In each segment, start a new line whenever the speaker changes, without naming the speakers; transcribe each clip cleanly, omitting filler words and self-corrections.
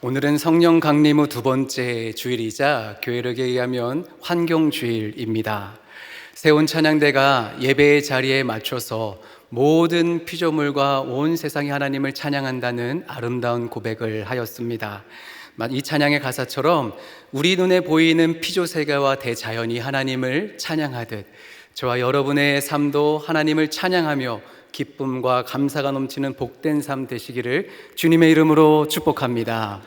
오늘은 성령 강림 후 두 번째 주일이자 교회력에 의하면 환경주일입니다. 세운 찬양대가 예배의 자리에 맞춰서 모든 피조물과 온 세상이 하나님을 찬양한다는 아름다운 고백을 하였습니다. 이 찬양의 가사처럼 우리 눈에 보이는 피조세계와 대자연이 하나님을 찬양하듯 저와 여러분의 삶도 하나님을 찬양하며 기쁨과 감사가 넘치는 복된 삶 되시기를 주님의 이름으로 축복합니다.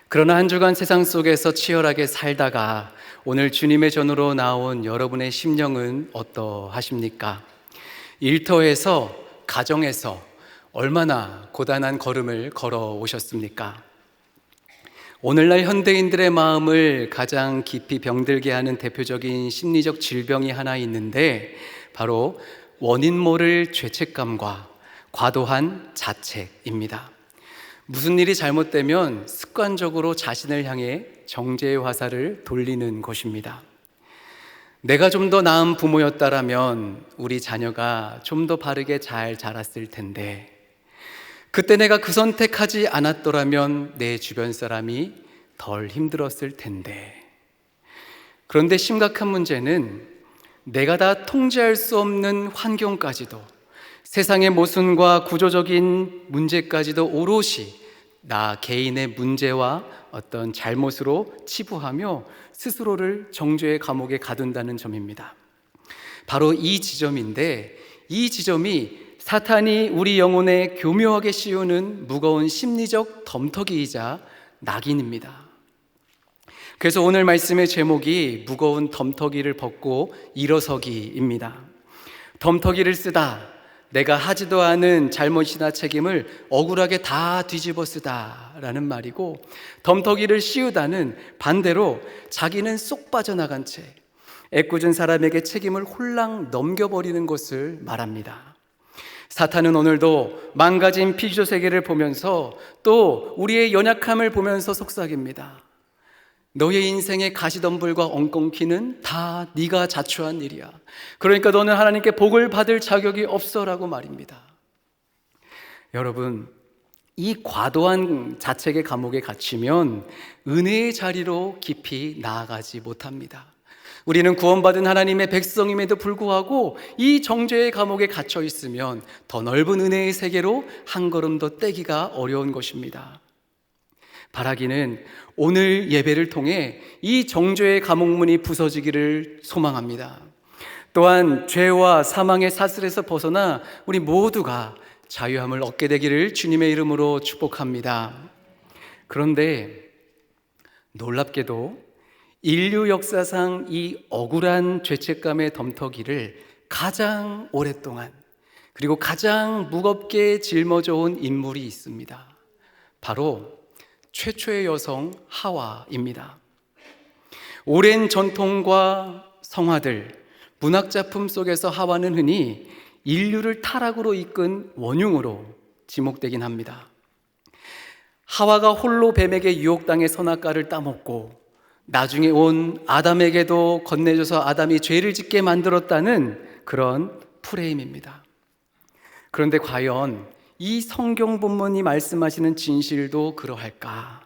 그러나 한 주간 세상 속에서 치열하게 살다가 오늘 주님의 전으로 나온 여러분의 심령은 어떠하십니까? 일터에서, 가정에서 얼마나 고단한 걸음을 걸어 오셨습니까? 오늘날 현대인들의 마음을 가장 깊이 병들게 하는 대표적인 심리적 질병이 하나 있는데 바로 원인 모를 죄책감과 과도한 자책입니다. 무슨 일이 잘못되면 습관적으로 자신을 향해 정죄의 화살을 돌리는 것입니다. 내가 좀 더 나은 부모였다라면 우리 자녀가 좀 더 바르게 잘 자랐을 텐데, 그때 내가 그 선택하지 않았더라면 내 주변 사람이 덜 힘들었을 텐데. 그런데 심각한 문제는 내가 다 통제할 수 없는 환경까지도, 세상의 모순과 구조적인 문제까지도 오롯이 나 개인의 문제와 어떤 잘못으로 치부하며 스스로를 정죄의 감옥에 가둔다는 점입니다. 바로 이 지점인데, 이 지점이 사탄이 우리 영혼에 교묘하게 씌우는 무거운 심리적 덤터기이자 낙인입니다. 그래서 오늘 말씀의 제목이 무거운 덤터기를 벗고 일어서기입니다. 덤터기를 쓰다, 내가 하지도 않은 잘못이나 책임을 억울하게 다 뒤집어 쓰다라는 말이고, 덤터기를 씌우다는 반대로 자기는 쏙 빠져나간 채 애꿎은 사람에게 책임을 홀랑 넘겨버리는 것을 말합니다. 사탄은 오늘도 망가진 피조 세계를 보면서 또 우리의 연약함을 보면서 속삭입니다. 너의 인생의 가시덤불과 엉겅퀴는 다 네가 자초한 일이야. 그러니까 너는 하나님께 복을 받을 자격이 없어라고 말입니다. 여러분, 이 과도한 자책의 감옥에 갇히면 은혜의 자리로 깊이 나아가지 못합니다. 우리는 구원받은 하나님의 백성임에도 불구하고 이 정죄의 감옥에 갇혀 있으면 더 넓은 은혜의 세계로 한 걸음 더 떼기가 어려운 것입니다. 바라기는 오늘 예배를 통해 이 정죄의 감옥문이 부서지기를 소망합니다. 또한 죄와 사망의 사슬에서 벗어나 우리 모두가 자유함을 얻게 되기를 주님의 이름으로 축복합니다. 그런데 놀랍게도 인류 역사상 이 억울한 죄책감의 덤터기를 가장 오랫동안 그리고 가장 무겁게 짊어져 온 인물이 있습니다. 바로 최초의 여성 하와입니다. 오랜 전통과 성화들, 문학작품 속에서 하와는 흔히 인류를 타락으로 이끈 원흉으로 지목되긴 합니다. 하와가 홀로 뱀에게 유혹당해 선악과를 따먹고 나중에 온 아담에게도 건네줘서 아담이 죄를 짓게 만들었다는 그런 프레임입니다. 그런데 과연 이 성경 본문이 말씀하시는 진실도 그러할까?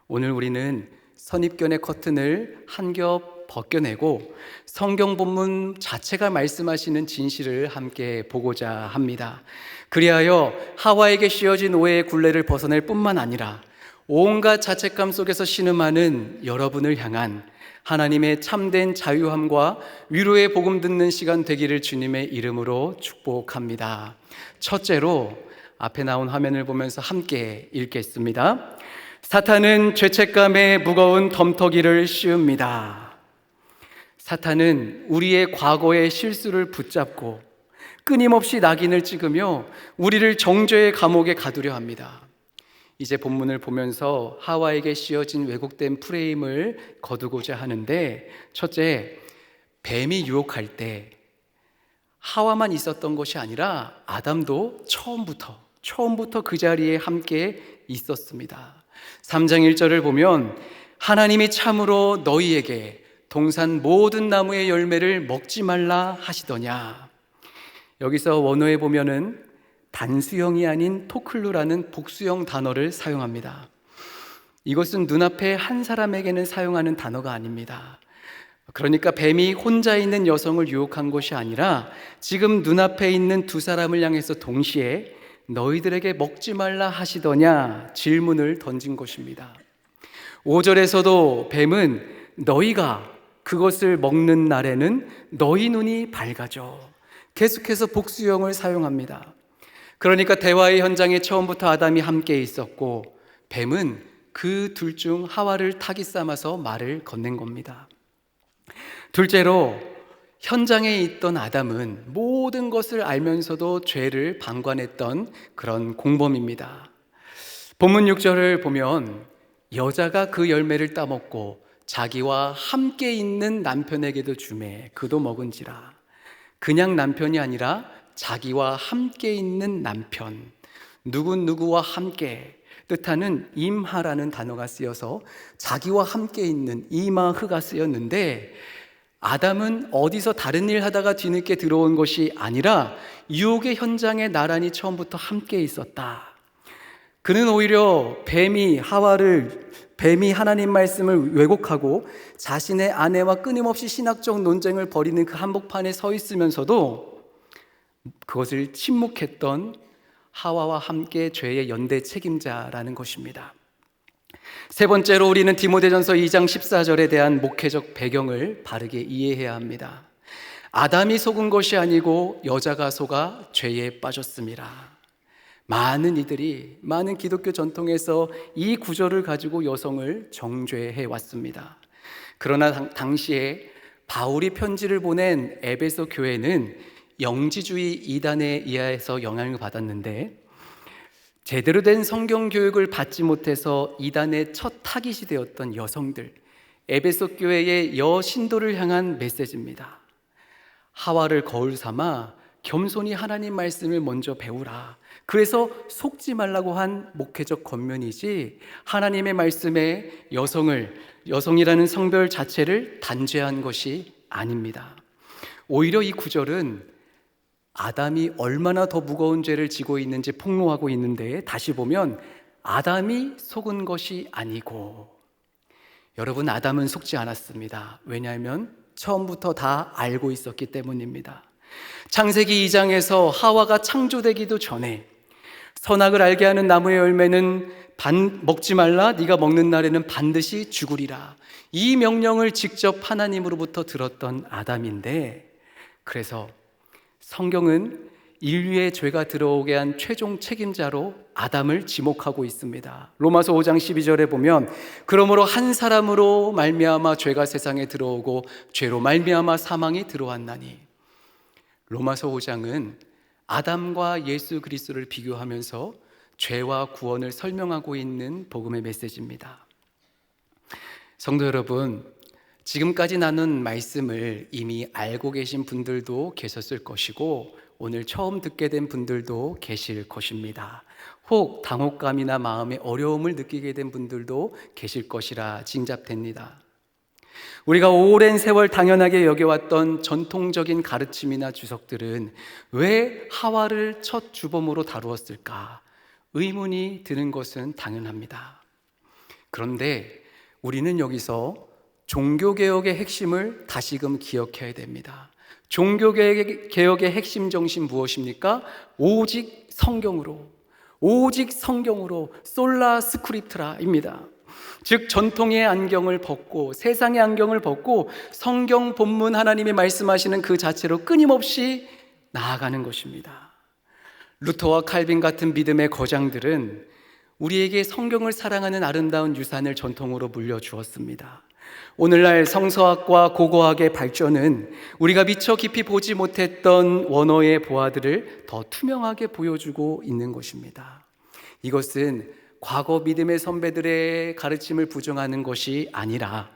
오늘 우리는 선입견의 커튼을 한 겹 벗겨내고 성경 본문 자체가 말씀하시는 진실을 함께 보고자 합니다. 그리하여 하와에게 씌워진 오해의 굴레를 벗어낼 뿐만 아니라 온갖 자책감 속에서 신음하는 여러분을 향한 하나님의 참된 자유함과 위로의 복음 듣는 시간 되기를 주님의 이름으로 축복합니다. 첫째로 앞에 나온 화면을 보면서 함께 읽겠습니다. 사탄은 죄책감의 무거운 덤터기를 씌웁니다. 사탄은 우리의 과거의 실수를 붙잡고 끊임없이 낙인을 찍으며 우리를 정죄의 감옥에 가두려 합니다. 이제 본문을 보면서 하와에게 씌워진 왜곡된 프레임을 거두고자 하는데, 첫째, 뱀이 유혹할 때 하와만 있었던 것이 아니라 아담도 처음부터 그 자리에 함께 있었습니다. 3장 1절을 보면 하나님이 참으로 너희에게 동산 모든 나무의 열매를 먹지 말라 하시더냐. 여기서 원어에 보면은 단수형이 아닌 토클루라는 복수형 단어를 사용합니다. 이것은 눈앞에 한 사람에게는 사용하는 단어가 아닙니다. 그러니까 뱀이 혼자 있는 여성을 유혹한 것이 아니라 지금 눈앞에 있는 두 사람을 향해서 동시에 너희들에게 먹지 말라 하시더냐 질문을 던진 것입니다. 5절에서도 뱀은 너희가 그것을 먹는 날에는 너희 눈이 밝아져 계속해서 복수형을 사용합니다. 그러니까 대화의 현장에 처음부터 아담이 함께 있었고 뱀은 그 둘 중 하와를 타깃 삼아서 말을 건넨 겁니다. 둘째로 현장에 있던 아담은 모든 것을 알면서도 죄를 방관했던 그런 공범입니다. 본문 6절을 보면 여자가 그 열매를 따먹고 자기와 함께 있는 남편에게도 주매 그도 먹은지라. 그냥 남편이 아니라 자기와 함께 있는 남편, 누구누구와 함께 뜻하는 임하라는 단어가 쓰여서 자기와 함께 있는 이마흐가 쓰였는데 아담은 어디서 다른 일 하다가 뒤늦게 들어온 것이 아니라 유혹의 현장에 나란히 처음부터 함께 있었다. 그는 오히려 뱀이 하나님 말씀을 왜곡하고 자신의 아내와 끊임없이 신학적 논쟁을 벌이는 그 한복판에 서 있으면서도 그것을 침묵했던 하와와 함께 죄의 연대 책임자라는 것입니다. 세 번째로 우리는 디모데전서 2장 14절에 대한 목회적 배경을 바르게 이해해야 합니다. 아담이 속은 것이 아니고 여자가 속아 죄에 빠졌습니다. 많은 기독교 전통에서 이 구절을 가지고 여성을 정죄해 왔습니다. 그러나 당시에 바울이 편지를 보낸 에베소 교회는 영지주의 이단에 의해서 영향을 받았는데 제대로 된 성경 교육을 받지 못해서 이단의 첫 타깃이 되었던 여성들, 에베소 교회의 여신도를 향한 메시지입니다. 하와를 거울 삼아 겸손히 하나님 말씀을 먼저 배우라. 그래서 속지 말라고 한 목회적 권면이지 하나님의 말씀에 여성이라는 성별 자체를 단죄한 것이 아닙니다. 오히려 이 구절은 아담이 얼마나 더 무거운 죄를 지고 있는지 폭로하고 있는데 다시 보면 아담이 속은 것이 아니고 여러분 아담은 속지 않았습니다. 왜냐하면 처음부터 다 알고 있었기 때문입니다. 창세기 2장에서 하와가 창조되기도 전에 선악을 알게 하는 나무의 열매는 먹지 말라 네가 먹는 날에는 반드시 죽으리라 이 명령을 직접 하나님으로부터 들었던 아담인데 그래서 성경은 인류의 죄가 들어오게 한 최종 책임자로 아담을 지목하고 있습니다. 로마서 5장 12절에 보면 그러므로 한 사람으로 말미암아 죄가 세상에 들어오고 죄로 말미암아 사망이 들어왔나니 로마서 5장은 아담과 예수 그리스도를 비교하면서 죄와 구원을 설명하고 있는 복음의 메시지입니다. 성도 여러분, 지금까지 나눈 말씀을 이미 알고 계신 분들도 계셨을 것이고 오늘 처음 듣게 된 분들도 계실 것입니다. 혹 당혹감이나 마음의 어려움을 느끼게 된 분들도 계실 것이라 짐작됩니다. 우리가 오랜 세월 당연하게 여겨왔던 전통적인 가르침이나 주석들은 왜 하와를 첫 주범으로 다루었을까? 의문이 드는 것은 당연합니다. 그런데 우리는 여기서 종교개혁의 핵심을 다시금 기억해야 됩니다. 종교개혁의 핵심 정신 무엇입니까? 오직 성경으로 솔라 스크립트라입니다. 즉 전통의 안경을 벗고 세상의 안경을 벗고 성경 본문 하나님이 말씀하시는 그 자체로 끊임없이 나아가는 것입니다. 루터와 칼빈 같은 믿음의 거장들은 우리에게 성경을 사랑하는 아름다운 유산을 전통으로 물려주었습니다. 오늘날 성서학과 고고학의 발전은 우리가 미처 깊이 보지 못했던 원어의 보화들을 더 투명하게 보여주고 있는 것입니다. 이것은 과거 믿음의 선배들의 가르침을 부정하는 것이 아니라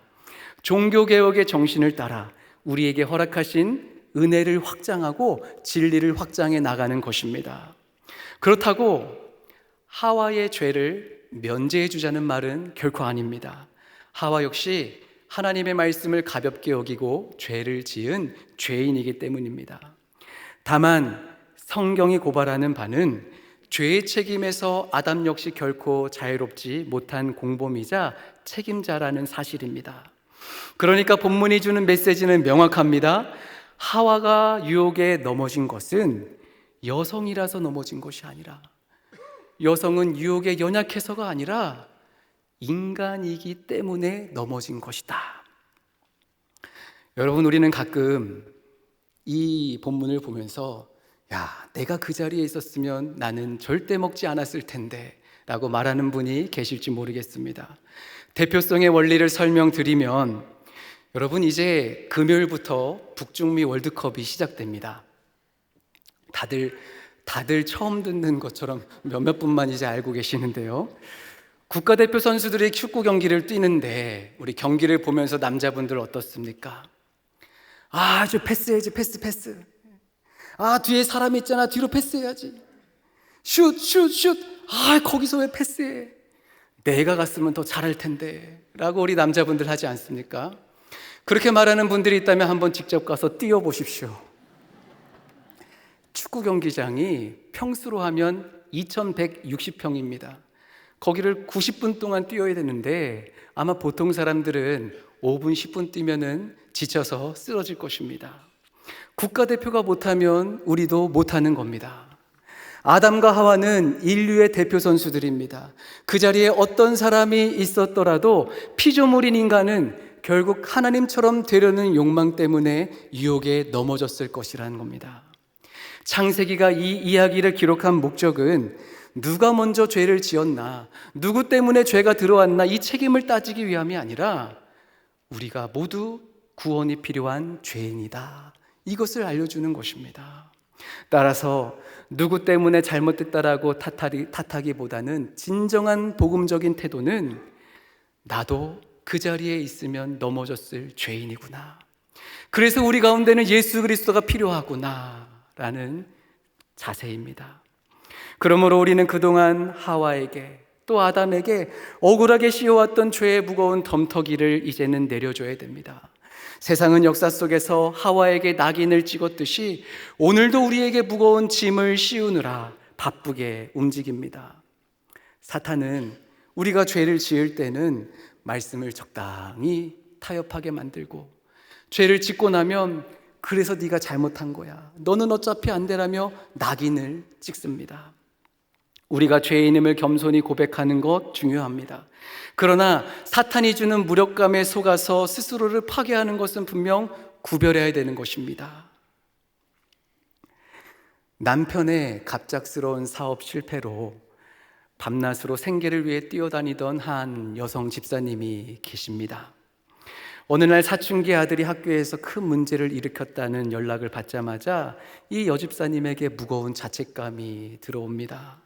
종교개혁의 정신을 따라 우리에게 허락하신 은혜를 확장하고 진리를 확장해 나가는 것입니다. 그렇다고 하와의 죄를 면제해 주자는 말은 결코 아닙니다. 하와 역시 하나님의 말씀을 가볍게 여기고 죄를 지은 죄인이기 때문입니다. 다만 성경이 고발하는 바는 죄의 책임에서 아담 역시 결코 자유롭지 못한 공범이자 책임자라는 사실입니다. 그러니까 본문이 주는 메시지는 명확합니다. 하와가 유혹에 넘어진 것은 여성이라서 넘어진 것이 아니라, 여성은 유혹에 연약해서가 아니라 인간이기 때문에 넘어진 것이다. 여러분, 우리는 가끔 이 본문을 보면서 내가 그 자리에 있었으면 나는 절대 먹지 않았을 텐데 라고 말하는 분이 계실지 모르겠습니다. 대표성의 원리를 설명드리면, 여러분, 이제 금요일부터 북중미 월드컵이 시작됩니다. 다들 처음 듣는 것처럼 몇몇 분만 이제 알고 계시는데요. 국가대표 선수들이 축구 경기를 뛰는데 우리 경기를 보면서 남자분들 어떻습니까? 저 패스해야지, 패스. 뒤에 사람이 있잖아, 뒤로 패스해야지. 슛. 거기서 왜 패스해? 내가 갔으면 더 잘할 텐데 라고 우리 남자분들 하지 않습니까? 그렇게 말하는 분들이 있다면 한번 직접 가서 뛰어보십시오. 축구 경기장이 평수로 하면 2160평입니다. 거기를 90분 동안 뛰어야 되는데 아마 보통 사람들은 5분, 10분 뛰면은 지쳐서 쓰러질 것입니다. 국가대표가 못하면 우리도 못하는 겁니다. 아담과 하와는 인류의 대표 선수들입니다. 그 자리에 어떤 사람이 있었더라도 피조물인 인간은 결국 하나님처럼 되려는 욕망 때문에 유혹에 넘어졌을 것이라는 겁니다. 창세기가 이 이야기를 기록한 목적은 누가 먼저 죄를 지었나, 누구 때문에 죄가 들어왔나, 이 책임을 따지기 위함이 아니라 우리가 모두 구원이 필요한 죄인이다, 이것을 알려주는 것입니다. 따라서 누구 때문에 잘못됐다라고 탓하기보다는 진정한 복음적인 태도는 나도 그 자리에 있으면 넘어졌을 죄인이구나, 그래서 우리 가운데는 예수 그리스도가 필요하구나 라는 자세입니다. 그러므로 우리는 그동안 하와에게 또 아담에게 억울하게 씌워왔던 죄의 무거운 덤터기를 이제는 내려줘야 됩니다. 세상은 역사 속에서 하와에게 낙인을 찍었듯이 오늘도 우리에게 무거운 짐을 씌우느라 바쁘게 움직입니다. 사탄은 우리가 죄를 지을 때는 말씀을 적당히 타협하게 만들고, 죄를 짓고 나면 그래서 네가 잘못한 거야, 너는 어차피 안 되라며 낙인을 찍습니다. 우리가 죄인임을 겸손히 고백하는 것 중요합니다. 그러나 사탄이 주는 무력감에 속아서 스스로를 파괴하는 것은 분명 구별해야 되는 것입니다. 남편의 갑작스러운 사업 실패로 밤낮으로 생계를 위해 뛰어다니던 한 여성 집사님이 계십니다. 어느 날 사춘기 아들이 학교에서 큰 문제를 일으켰다는 연락을 받자마자 이 여집사님에게 무거운 자책감이 들어옵니다.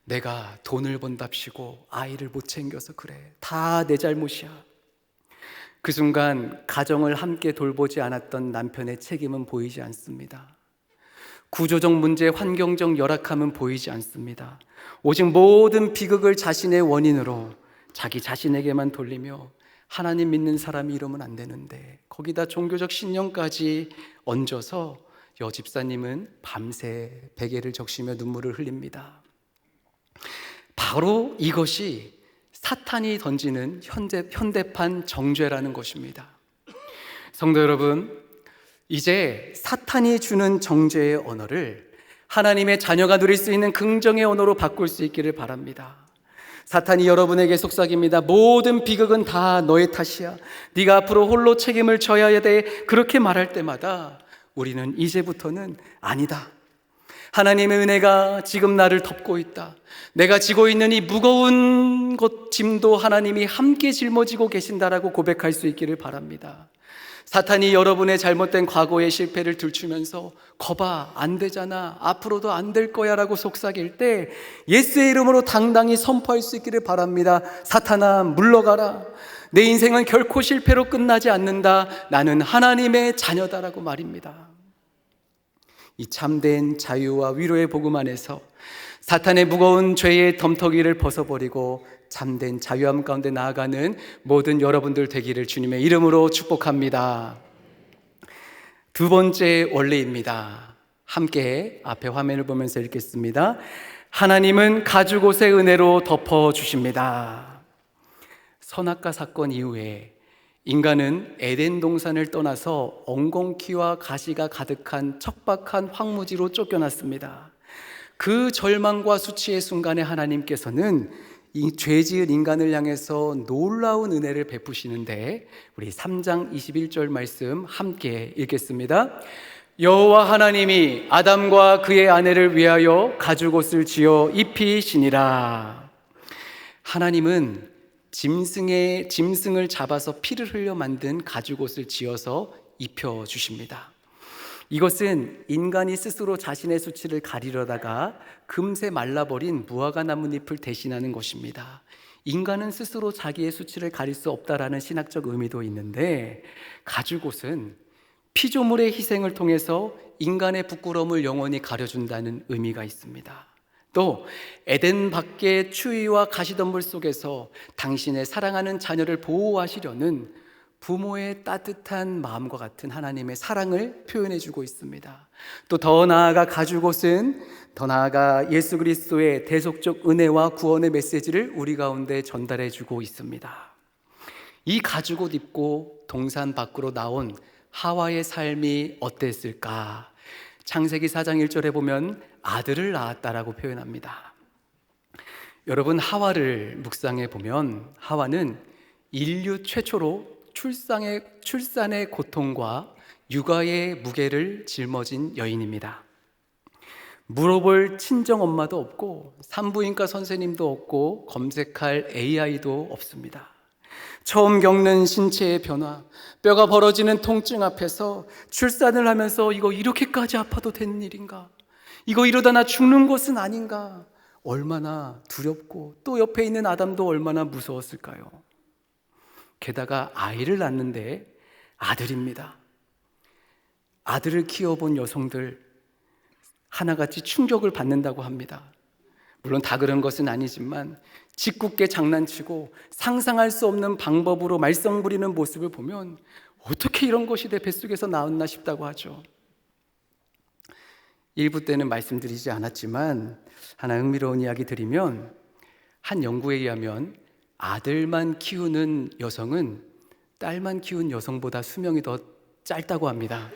내가 돈을 번답시고 아이를 못 챙겨서 그래, 다 내 잘못이야. 그 순간 가정을 함께 돌보지 않았던 남편의 책임은 보이지 않습니다. 구조적 문제, 환경적 열악함은 보이지 않습니다. 오직 모든 비극을 자신의 원인으로 자기 자신에게만 돌리며 하나님 믿는 사람이 이러면 안 되는데, 거기다 종교적 신념까지 얹어서 여집사님은 밤새 베개를 적시며 눈물을 흘립니다. 바로 이것이 사탄이 던지는 현대판 정죄라는 것입니다. 성도 여러분, 이제 사탄이 주는 정죄의 언어를 하나님의 자녀가 누릴 수 있는 긍정의 언어로 바꿀 수 있기를 바랍니다. 사탄이 여러분에게 속삭입니다. 모든 비극은 다 너의 탓이야, 네가 앞으로 홀로 책임을 져야 돼. 그렇게 말할 때마다 우리는 이제부터는 아니다, 하나님의 은혜가 지금 나를 덮고 있다, 내가 지고 있는 이 무거운 짐도 하나님이 함께 짊어지고 계신다라고 고백할 수 있기를 바랍니다. 사탄이 여러분의 잘못된 과거의 실패를 들추면서 거봐, 안 되잖아, 앞으로도 안 될 거야 라고 속삭일 때 예수의 이름으로 당당히 선포할 수 있기를 바랍니다. 사탄아, 물러가라. 내 인생은 결코 실패로 끝나지 않는다. 나는 하나님의 자녀다라고 말입니다. 이 참된 자유와 위로의 복음 안에서 사탄의 무거운 죄의 덤터기를 벗어버리고 참된 자유함 가운데 나아가는 모든 여러분들 되기를 주님의 이름으로 축복합니다. 두 번째 원리입니다. 함께 앞에 화면을 보면서 읽겠습니다. 하나님은 가죽옷의 은혜로 덮어주십니다. 선악과 사건 이후에 인간은 에덴 동산을 떠나서 엉겅퀴와 가시가 가득한 척박한 황무지로 쫓겨났습니다. 그 절망과 수치의 순간에 하나님께서는 이 죄지은 인간을 향해서 놀라운 은혜를 베푸시는데, 우리 3장 21절 말씀 함께 읽겠습니다. 여호와 하나님이 아담과 그의 아내를 위하여 가죽옷을 지어 입히시니라. 하나님은 짐승을 잡아서 피를 흘려 만든 가죽옷을 지어서 입혀주십니다. 이것은 인간이 스스로 자신의 수치를 가리려다가 금세 말라버린 무화과 나뭇잎을 대신하는 것입니다. 인간은 스스로 자기의 수치를 가릴 수 없다라는 신학적 의미도 있는데, 가죽옷은 피조물의 희생을 통해서 인간의 부끄러움을 영원히 가려준다는 의미가 있습니다. 또 에덴 밖의 추위와 가시덤불 속에서 당신의 사랑하는 자녀를 보호하시려는 부모의 따뜻한 마음과 같은 하나님의 사랑을 표현해 주고 있습니다. 또 더 나아가 가죽옷은 더 나아가 예수 그리스도의 대속적 은혜와 구원의 메시지를 우리 가운데 전달해 주고 있습니다. 이 가죽옷 입고 동산 밖으로 나온 하와의 삶이 어땠을까? 창세기 4장 1절에 보면 아들을 낳았다라고 표현합니다. 여러분, 하와를 묵상해 보면 하와는 인류 최초로 출산의 고통과 육아의 무게를 짊어진 여인입니다. 물어볼 친정 엄마도 없고 산부인과 선생님도 없고 검색할 AI도 없습니다. 처음 겪는 신체의 변화, 뼈가 벌어지는 통증 앞에서 출산을 하면서 이거 이렇게까지 아파도 되는 일인가? 이거 이러다 나 죽는 것은 아닌가? 얼마나 두렵고 또 옆에 있는 아담도 얼마나 무서웠을까요? 게다가 아이를 낳는데 아들입니다. 아들을 키워본 여성들 하나같이 충격을 받는다고 합니다. 물론 다 그런 것은 아니지만 짓궂게 장난치고 상상할 수 없는 방법으로 말썽 부리는 모습을 보면 어떻게 이런 것이 내 뱃속에서 나왔나 싶다고 하죠. 1부 때는 말씀드리지 않았지만 하나 흥미로운 이야기 드리면, 한 연구에 의하면 아들만 키우는 여성은 딸만 키운 여성보다 수명이 더 짧다고 합니다.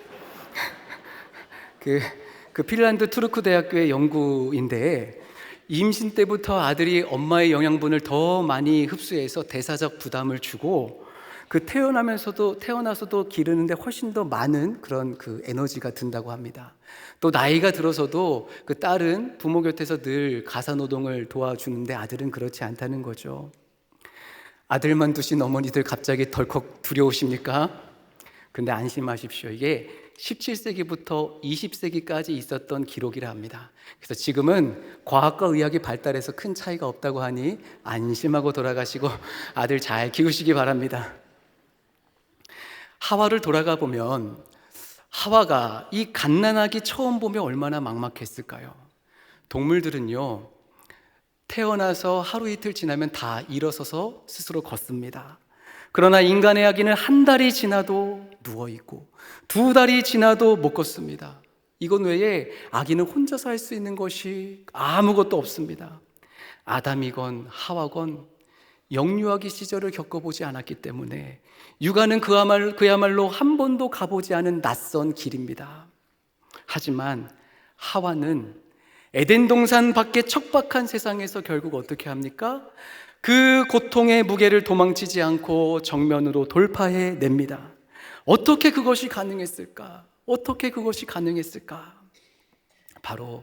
그 핀란드 투르크 대학교의 연구인데, 임신 때부터 아들이 엄마의 영양분을 더 많이 흡수해서 대사적 부담을 주고 태어나서도 기르는데 훨씬 더 많은 그런 그 에너지가 든다고 합니다. 또 나이가 들어서도 그 딸은 부모 곁에서 늘 가사노동을 도와주는데 아들은 그렇지 않다는 거죠. 아들만 두신 어머니들 갑자기 덜컥 두려우십니까? 근데 안심하십시오. 이게 17세기부터 20세기까지 있었던 기록이라 합니다. 그래서 지금은 과학과 의학이 발달해서 큰 차이가 없다고 하니 안심하고 돌아가시고 아들 잘 키우시기 바랍니다. 하와를 돌아가 보면 하와가 이 갓난아기 처음 보면 얼마나 막막했을까요? 동물들은요, 태어나서 하루 이틀 지나면 다 일어서서 스스로 걷습니다. 그러나 인간의 아기는 한 달이 지나도 누워있고 2달이 지나도 못 걷습니다. 이것 외에 아기는 혼자서 할 수 있는 것이 아무것도 없습니다. 아담이건 하와건 영유아기 시절을 겪어보지 않았기 때문에 육아는 그야말로 한 번도 가보지 않은 낯선 길입니다. 하지만 하와는 에덴 동산 밖의 척박한 세상에서 결국 어떻게 합니까? 그 고통의 무게를 도망치지 않고 정면으로 돌파해 냅니다. 어떻게 그것이 가능했을까? 바로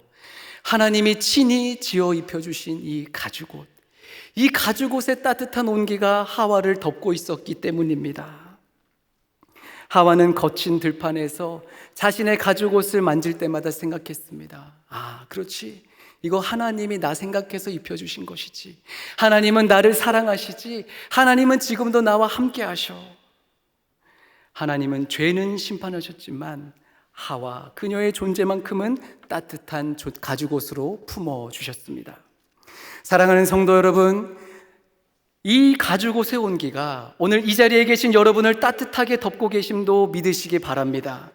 하나님이 친히 지어 입혀주신 이 가죽옷, 이 가죽옷의 따뜻한 온기가 하와를 덮고 있었기 때문입니다. 하와는 거친 들판에서 자신의 가죽옷을 만질 때마다 생각했습니다. 아, 그렇지. 이거 하나님이 나 생각해서 입혀주신 것이지. 하나님은 나를 사랑하시지. 하나님은 지금도 나와 함께 하셔. 하나님은 죄는 심판하셨지만 하와 그녀의 존재만큼은 따뜻한 가죽옷으로 품어주셨습니다. 사랑하는 성도 여러분, 이 가죽옷의 온기가 오늘 이 자리에 계신 여러분을 따뜻하게 덮고 계심도 믿으시기 바랍니다.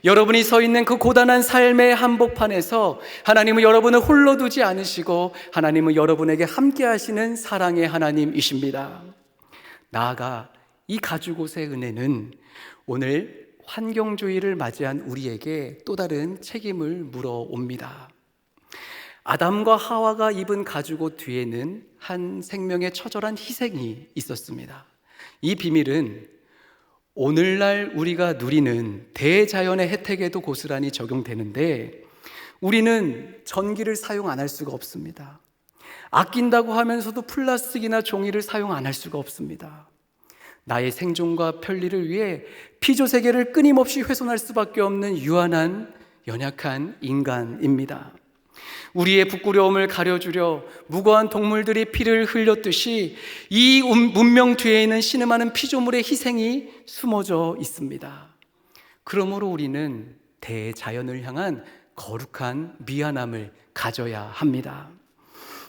여러분이 서 있는 그 고단한 삶의 한복판에서 하나님은 여러분을 홀로 두지 않으시고 하나님은 여러분에게 함께 하시는 사랑의 하나님이십니다. 나아가 이 가죽옷의 은혜는 오늘 환경주의를 맞이한 우리에게 또 다른 책임을 물어옵니다. 아담과 하와가 입은 가죽옷 뒤에는 한 생명의 처절한 희생이 있었습니다. 이 비밀은 오늘날 우리가 누리는 대자연의 혜택에도 고스란히 적용되는데, 우리는 전기를 사용 안 할 수가 없습니다. 아낀다고 하면서도 플라스틱이나 종이를 사용 안 할 수가 없습니다. 나의 생존과 편리를 위해 피조세계를 끊임없이 훼손할 수밖에 없는 유한한 연약한 인간입니다. 우리의 부끄러움을 가려주려 무고한 동물들이 피를 흘렸듯이 이 문명 뒤에 있는 신음하는 피조물의 희생이 숨어져 있습니다. 그러므로 우리는 대자연을 향한 거룩한 미안함을 가져야 합니다.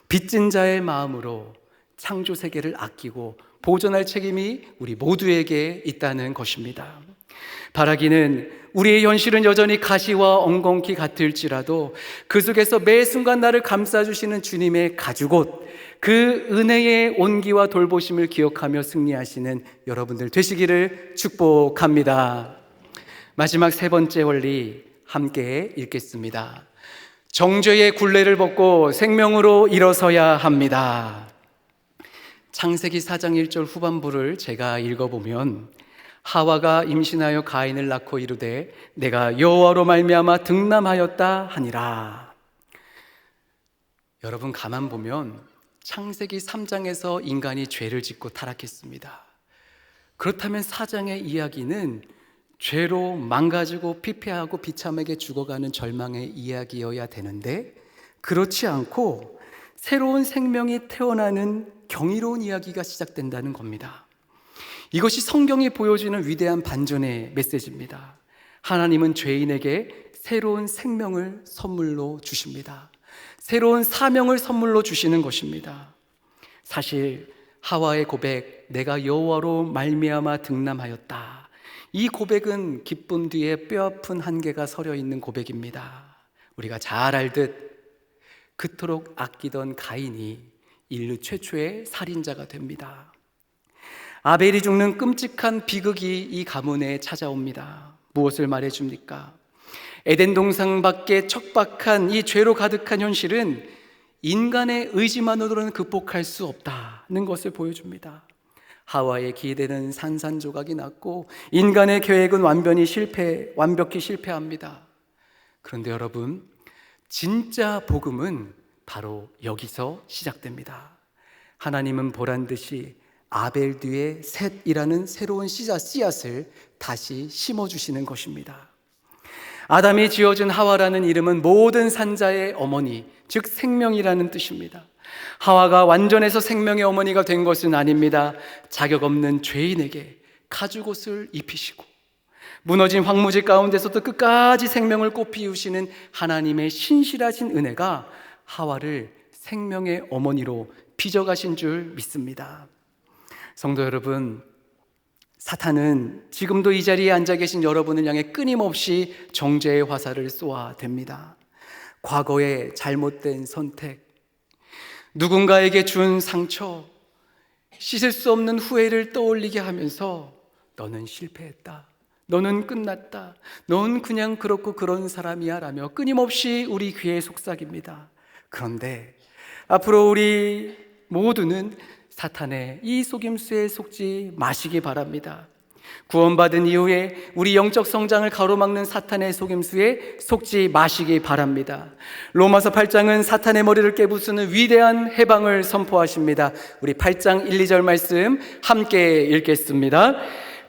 빚진 자의 마음으로 창조 세계를 아끼고 보존할 책임이 우리 모두에게 있다는 것입니다. 바라기는 우리의 현실은 여전히 가시와 엉겅퀴 같을지라도 그 속에서 매 순간 나를 감싸주시는 주님의 가죽옷, 그 은혜의 온기와 돌보심을 기억하며 승리하시는 여러분들 되시기를 축복합니다. 마지막 세 번째 원리 함께 읽겠습니다. 정죄의 굴레를 벗고 생명으로 일어서야 합니다. 창세기 4장 1절 후반부를 제가 읽어보면, 하와가 임신하여 가인을 낳고 이르되 내가 여호와로 말미암아 득남하였다 하니라. 여러분, 가만 보면 창세기 3장에서 인간이 죄를 짓고 타락했습니다. 그렇다면 4장의 이야기는 죄로 망가지고 피폐하고 비참하게 죽어가는 절망의 이야기여야 되는데, 그렇지 않고 새로운 생명이 태어나는 경이로운 이야기가 시작된다는 겁니다. 이것이 성경이 보여주는 위대한 반전의 메시지입니다. 하나님은 죄인에게 새로운 생명을 선물로 주십니다. 새로운 사명을 선물로 주시는 것입니다. 사실 하와의 고백, 내가 여호와로 말미암아 득남하였다, 이 고백은 기쁨 뒤에 뼈아픈 한계가 서려 있는 고백입니다. 우리가 잘 알듯 그토록 아끼던 가인이 인류 최초의 살인자가 됩니다. 아벨이 죽는 끔찍한 비극이 이 가문에 찾아옵니다. 무엇을 말해줍니까? 에덴 동산 밖에 척박한 이 죄로 가득한 현실은 인간의 의지만으로는 극복할 수 없다는 것을 보여줍니다. 하와의 기대는 산산조각이 났고 인간의 계획은 완벽히 실패합니다. 그런데 여러분, 진짜 복음은 바로 여기서 시작됩니다. 하나님은 보란듯이 아벨 뒤에 셋이라는 새로운 씨앗을 다시 심어주시는 것입니다. 아담이 지어준 하와라는 이름은 모든 산자의 어머니, 즉 생명이라는 뜻입니다. 하와가 완전해서 생명의 어머니가 된 것은 아닙니다. 자격 없는 죄인에게 가죽옷을 입히시고 무너진 황무지 가운데서도 끝까지 생명을 꽃피우시는 하나님의 신실하신 은혜가 하와를 생명의 어머니로 빚어가신 줄 믿습니다. 성도 여러분, 사탄은 지금도 이 자리에 앉아 계신 여러분을 향해 끊임없이 정죄의 화살을 쏘아댑니다. 과거의 잘못된 선택, 누군가에게 준 상처, 씻을 수 없는 후회를 떠올리게 하면서 너는 실패했다, 너는 끝났다, 넌 그냥 그렇고 그런 사람이야 라며 끊임없이 우리 귀에 속삭입니다. 그런데 앞으로 우리 모두는 사탄의 이 속임수에 속지 마시기 바랍니다. 구원받은 이후에 우리 영적 성장을 가로막는 사탄의 속임수에 속지 마시기 바랍니다. 로마서 8장은 사탄의 머리를 깨부수는 위대한 해방을 선포하십니다. 우리 8장 1, 2절 말씀 함께 읽겠습니다.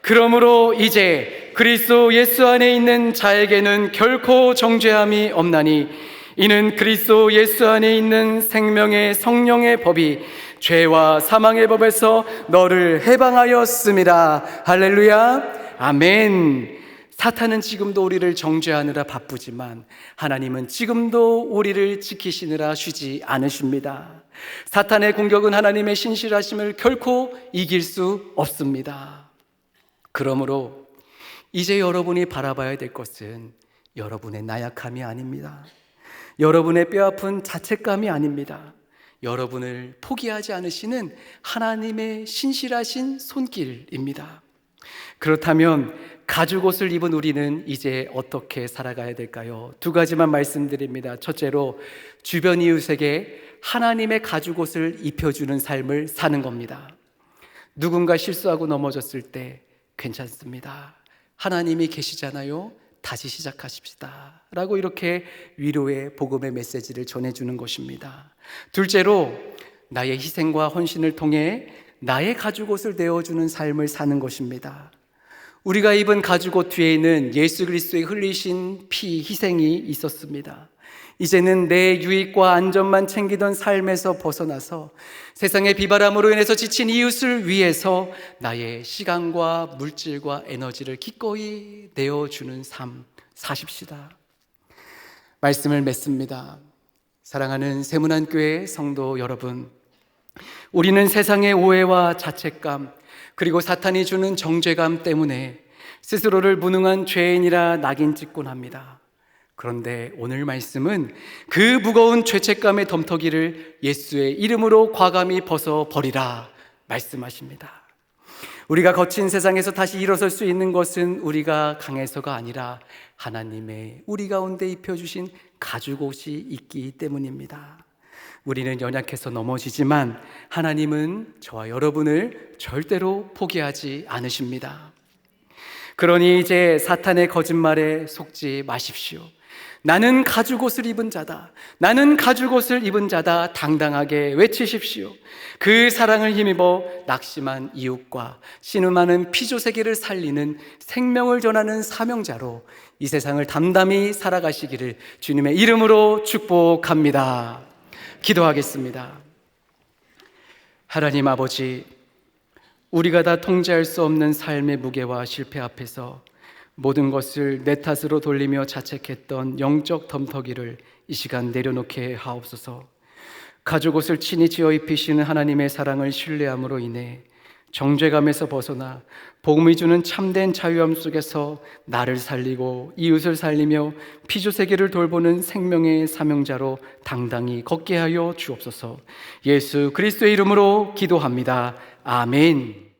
그러므로 이제 그리스도 예수 안에 있는 자에게는 결코 정죄함이 없나니 이는 그리스도 예수 안에 있는 생명의 성령의 법이 죄와 사망의 법에서 너를 해방하였습니다. 할렐루야, 아멘. 사탄은 지금도 우리를 정죄하느라 바쁘지만 하나님은 지금도 우리를 지키시느라 쉬지 않으십니다. 사탄의 공격은 하나님의 신실하심을 결코 이길 수 없습니다. 그러므로 이제 여러분이 바라봐야 될 것은 여러분의 나약함이 아닙니다. 여러분의 뼈아픈 자책감이 아닙니다. 여러분을 포기하지 않으시는 하나님의 신실하신 손길입니다. 그렇다면 가죽옷을 입은 우리는 이제 어떻게 살아가야 될까요? 두 가지만 말씀드립니다. 첫째로, 주변 이웃에게 하나님의 가죽옷을 입혀주는 삶을 사는 겁니다. 누군가 실수하고 넘어졌을 때 괜찮습니다. 하나님이 계시잖아요. 다시 시작하십시다 라고 이렇게 위로의 복음의 메시지를 전해주는 것입니다. 둘째로, 나의 희생과 헌신을 통해 나의 가죽옷을 내어주는 삶을 사는 것입니다. 우리가 입은 가죽옷 뒤에는 예수 그리스도의 흘리신 피, 희생이 있었습니다. 이제는 내 유익과 안전만 챙기던 삶에서 벗어나서 세상의 비바람으로 인해서 지친 이웃을 위해서 나의 시간과 물질과 에너지를 기꺼이 내어주는 삶 사십시다. 말씀을 맺습니다. 사랑하는 세문안교회 성도 여러분, 우리는 세상의 오해와 자책감, 그리고 사탄이 주는 정죄감 때문에 스스로를 무능한 죄인이라 낙인 찍곤 합니다. 그런데 오늘 말씀은 그 무거운 죄책감의 덤터기를 예수의 이름으로 과감히 벗어버리라 말씀하십니다. 우리가 거친 세상에서 다시 일어설 수 있는 것은 우리가 강해서가 아니라 하나님의 우리 가운데 입혀주신 가죽옷이 있기 때문입니다. 우리는 연약해서 넘어지지만 하나님은 저와 여러분을 절대로 포기하지 않으십니다. 그러니 이제 사탄의 거짓말에 속지 마십시오. 나는 가죽옷을 입은 자다, 나는 가죽옷을 입은 자다 당당하게 외치십시오. 그 사랑을 힘입어 낙심한 이웃과 신음하는 피조세계를 살리는 생명을 전하는 사명자로 이 세상을 담담히 살아가시기를 주님의 이름으로 축복합니다. 기도하겠습니다. 하나님 아버지, 우리가 다 통제할 수 없는 삶의 무게와 실패 앞에서 모든 것을 내 탓으로 돌리며 자책했던 영적 덤터기를 이 시간 내려놓게 하옵소서. 가죽옷을 친히 지어 입히시는 하나님의 사랑을 신뢰함으로 인해 정죄감에서 벗어나 복음이 주는 참된 자유함 속에서 나를 살리고 이웃을 살리며 피조세계를 돌보는 생명의 사명자로 당당히 걷게 하여 주옵소서. 예수 그리스도의 이름으로 기도합니다. 아멘.